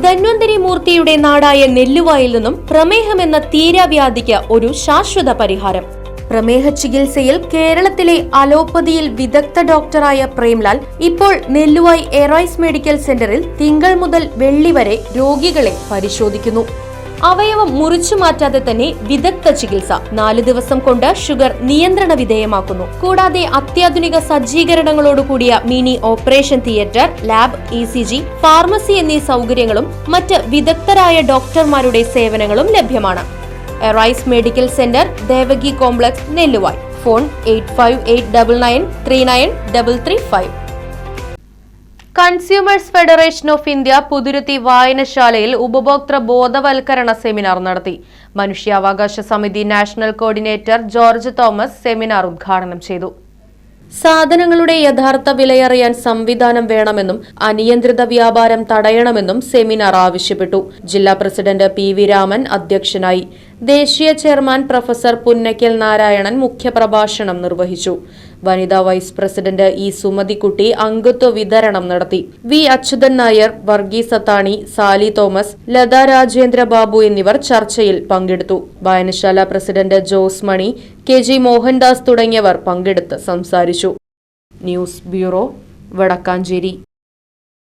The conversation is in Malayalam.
ധന്വന്തരി മൂർത്തിയുടെ നാടായ നെല്ലുവായിൽ നിന്നും പ്രമേഹമെന്ന തീരാവ്യാധിക്ക് ഒരു ശാശ്വത പരിഹാരം. പ്രമേഹ ചികിത്സയിൽ കേരളത്തിലെ അലോപ്പതിയിൽ വിദഗ്ധ ഡോക്ടറായ പ്രേംലാൽ ഇപ്പോൾ നെല്ലുവായ് എറൈസ് മെഡിക്കൽ സെന്ററിൽ തിങ്കൾ മുതൽ വെള്ളി വരെ രോഗികളെ പരിശോധിക്കുന്നു. അവയവം മുറിച്ചു മാറ്റാതെ തന്നെ വിദഗ്ധ ചികിത്സ. 4 ദിവസം കൊണ്ട് ഷുഗർ നിയന്ത്രണ വിധേയമാക്കുന്നു. കൂടാതെ അത്യാധുനിക സജ്ജീകരണങ്ങളോടുകൂടിയ mini operation theatre, lab, ECG, pharmacy എന്നീ സൗകര്യങ്ങളും മറ്റ് വിദഗ്ധരായ ഡോക്ടർമാരുടെ സേവനങ്ങളും ലഭ്യമാണ്. Arise medical centre, Devaki complex, Nelluvai. Phone 8589939335. Consumers federation of India Puthuruthi വായനശാലയിൽ ഉപഭോക്തൃ ബോധവൽക്കരണ സെമിനാർ നടത്തി. മനുഷ്യാവകാശ സമിതി national coordinator George Thomas seminar ഉദ്ഘാടനം ചെയ്തു. സാധനങ്ങളുടെ യഥാർത്ഥ വിലയറിയാൻ സംവിധാനം വേണമെന്നും അനിയന്ത്രിത വ്യാപാരം തടയണമെന്നും സെമിനാർ ആവശ്യപ്പെട്ടു. ജില്ലാ പ്രസിഡന്റ് PV രാമൻ അധ്യക്ഷനായി. ദേശീയ ചെയർമാൻ പ്രൊഫസർ പുന്നക്കൽ നാരായണൻ മുഖ്യപ്രഭാഷണം നിർവഹിച്ചു. വനിതാ വൈസ് പ്രസിഡന്റ് E സുമതിക്കുട്ടി അംഗത്വ വിതരണം നടത്തി. V Achuthan Nair, Varghese Athani, Sally Thomas, Latha Rajendra Babu എന്നിവർ ചർച്ചയിൽ പങ്കെടുത്തു. വായനശാല പ്രസിഡന്റ് ജോസ് മണി, KG മോഹൻദാസ് തുടങ്ങിയവർ പങ്കെടുത്ത് സംസാരിച്ചു. News bureau, Vadakkanchery.